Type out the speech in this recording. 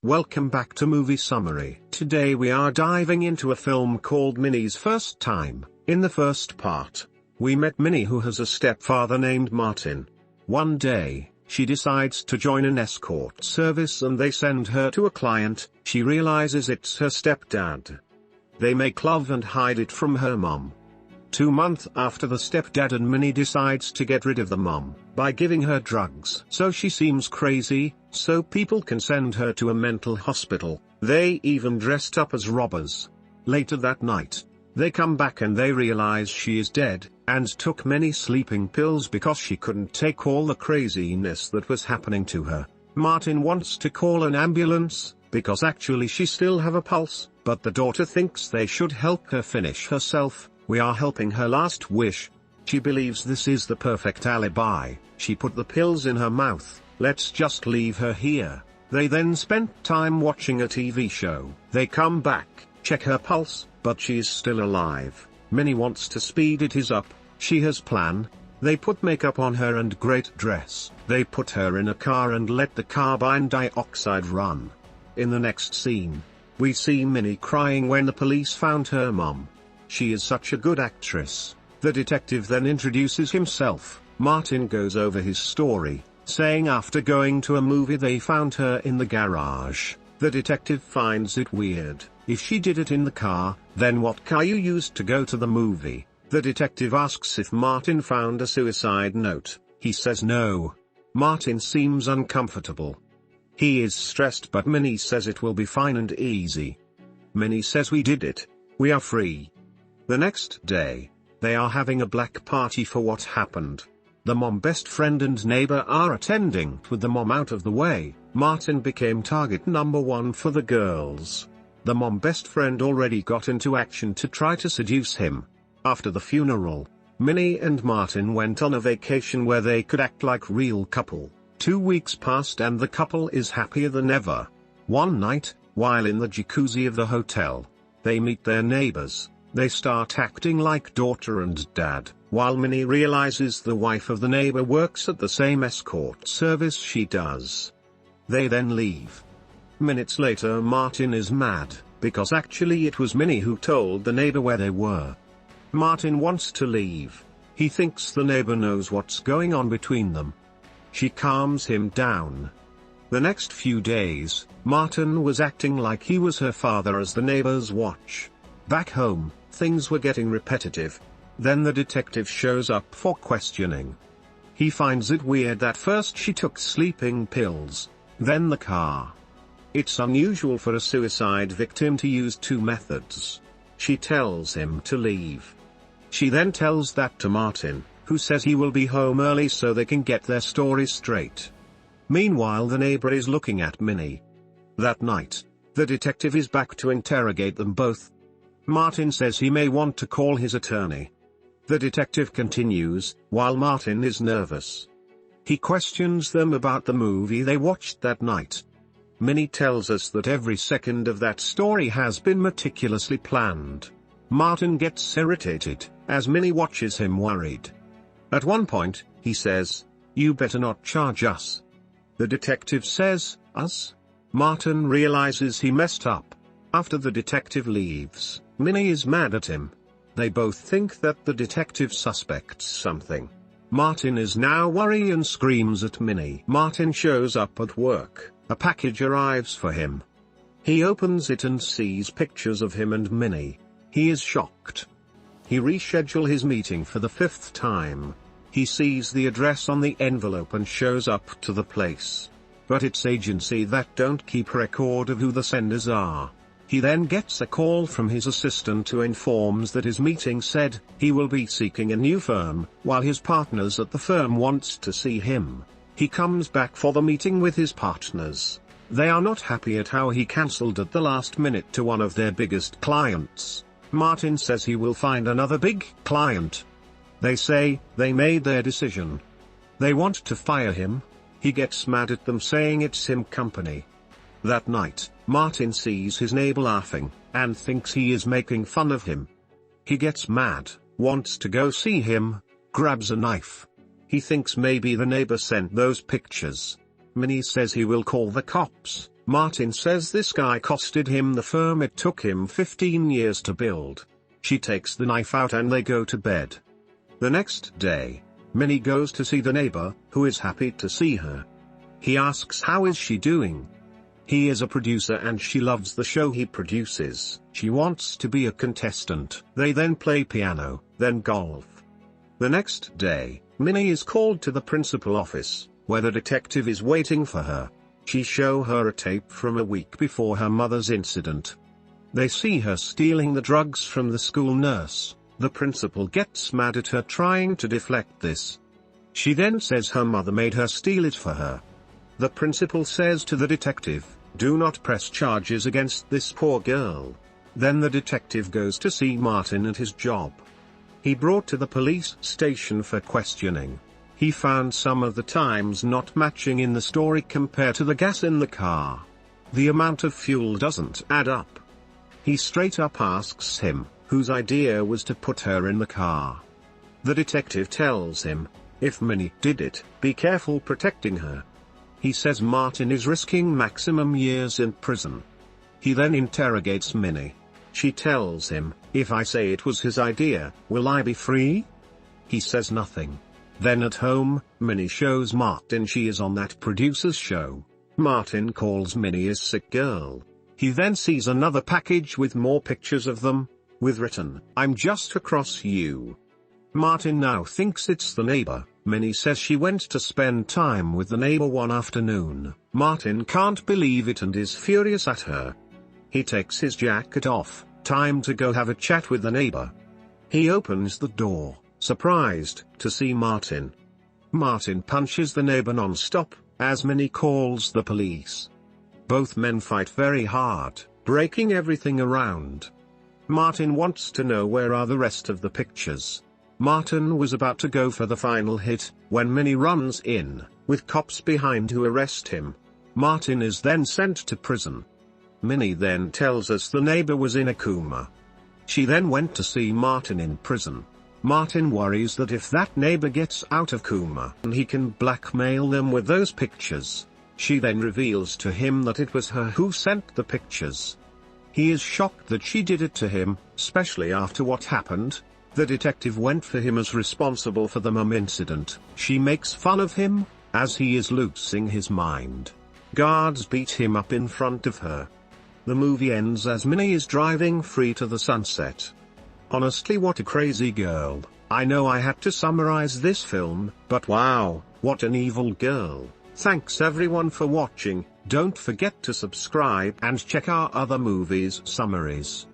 Welcome back to Movie Summary. Today we are diving into a film called Minnie's First Time. In the first part, we met Minnie, who has a stepfather named Martin. One day, she decides to join an escort service and they send her to a client. She realizes it's her stepdad. They make love and hide it from her mom. 2 months after, the stepdad and Minnie decides to get rid of the mom by giving her drugs. So she seems crazy, so people can send her to a mental hospital. They even dressed up as robbers. Later that night, they come back and they realize she is dead, and took many sleeping pills because she couldn't take all the craziness that was happening to her. Martin wants to call an ambulance, because actually she still have a pulse, but the daughter thinks they should help her finish herself. We are helping her last wish. She believes this is the perfect alibi. She put the pills in her mouth. Let's just leave her here. They then spent time watching a TV show. They come back, check her pulse, but she's still alive. Minnie wants to speed it up. She has plan. They put makeup on her and great dress. They put her in a car and let the carbon dioxide run. In the next scene, we see Minnie crying when the police found her mom. She is such a good actress. The detective then introduces himself. Martin goes over his story, saying after going to a movie they found her in the garage. The detective finds it weird. If she did it in the car, then what car you used to go to the movie? The detective asks if Martin found a suicide note. He says no. Martin seems uncomfortable. He is stressed, but Minnie says it will be fine and easy. Minnie says we did it. We are free. The next day, they are having a black party for what happened. The mom best friend and neighbor are attending. With the mom out of the way, Martin became target number 1 for the girls. The mom best friend already got into action to try to seduce him. After the funeral, Minnie and Martin went on a vacation where they could act like real couple. 2 weeks passed and the couple is happier than ever. One night, while in the jacuzzi of the hotel, they meet their neighbors. They start acting like daughter and dad, while Minnie realizes the wife of the neighbor works at the same escort service she does. They then leave. Minutes later, Martin is mad, because actually it was Minnie who told the neighbor where they were. Martin wants to leave. He thinks the neighbor knows what's going on between them. She calms him down. The next few days, Martin was acting like he was her father as the neighbors watch. Back home, things were getting repetitive. Then the detective shows up for questioning. He finds it weird that first she took sleeping pills, then the car. It's unusual for a suicide victim to use 2 methods. She tells him to leave. She then tells that to Martin, who says he will be home early so they can get their story straight. Meanwhile, the neighbor is looking at Minnie. That night, the detective is back to interrogate them both. Martin says he may want to call his attorney. The detective continues, while Martin is nervous. He questions them about the movie they watched that night. Minnie tells us that every second of that story has been meticulously planned. Martin gets irritated, as Minnie watches him worried. At one point, he says, "You better not charge us." The detective says, "Us?" Martin realizes he messed up. After the detective leaves, Minnie is mad at him. They both think that the detective suspects something. Martin is now worried and screams at Minnie. Martin shows up at work. A package arrives for him. He opens it and sees pictures of him and Minnie. He is shocked. He reschedules his meeting for the 5th time. He sees the address on the envelope and shows up to the place. But it's agency that don't keep record of who the senders are. He then gets a call from his assistant who informs that his meeting said he will be seeking a new firm, while his partners at the firm wants to see him. He comes back for the meeting with his partners. They are not happy at how he cancelled at the last minute to one of their biggest clients. Martin says he will find another big client. They say they made their decision. They want to fire him. He gets mad at them, saying it's him company. That night, Martin sees his neighbor laughing, and thinks he is making fun of him. He gets mad, wants to go see him, grabs a knife. He thinks maybe the neighbor sent those pictures. Minnie says he will call the cops. Martin says this guy costed him the firm it took him 15 years to build. She takes the knife out and they go to bed. The next day, Minnie goes to see the neighbor, who is happy to see her. He asks how is she doing. He is a producer and she loves the show he produces. She wants to be a contestant. They then play piano, then golf. The next day, Minnie is called to the principal office, where the detective is waiting for her. She show her a tape from a week before her mother's incident. They see her stealing the drugs from the school nurse. The principal gets mad at her trying to deflect this. She then says her mother made her steal it for her. The principal says to the detective, "Do not press charges against this poor girl." Then the detective goes to see Martin at his job. He brought to the police station for questioning. He found some of the times not matching in the story compared to the gas in the car. The amount of fuel doesn't add up. He straight up asks him, whose idea was to put her in the car. The detective tells him, if Minnie did it, be careful protecting her. He says Martin is risking maximum years in prison. He then interrogates Minnie. She tells him, if I say it was his idea, will I be free? He says nothing. Then at home, Minnie shows Martin she is on that producer's show. Martin calls Minnie a sick girl. He then sees another package with more pictures of them, with written, I'm just across you. Martin now thinks it's the neighbor. Minnie says she went to spend time with the neighbor one afternoon. Martin can't believe it and is furious at her. He takes his jacket off, time to go have a chat with the neighbor. He opens the door, surprised to see Martin. Martin punches the neighbor non-stop, as Minnie calls the police. Both men fight very hard, breaking everything around. Martin wants to know where are the rest of the pictures. Martin was about to go for the final hit, when Minnie runs in, with cops behind to arrest him. Martin is then sent to prison. Minnie then tells us the neighbor was in a coma. She then went to see Martin in prison. Martin worries that if that neighbor gets out of coma, he can blackmail them with those pictures. She then reveals to him that it was her who sent the pictures. He is shocked that she did it to him, especially after what happened. The detective went for him as responsible for the mum incident. She makes fun of him, as he is losing his mind. Guards beat him up in front of her. The movie ends as Minnie is driving free to the sunset. Honestly, what a crazy girl. I know I had to summarize this film, but wow, what an evil girl. Thanks everyone for watching. Don't forget to subscribe and check our other movies summaries.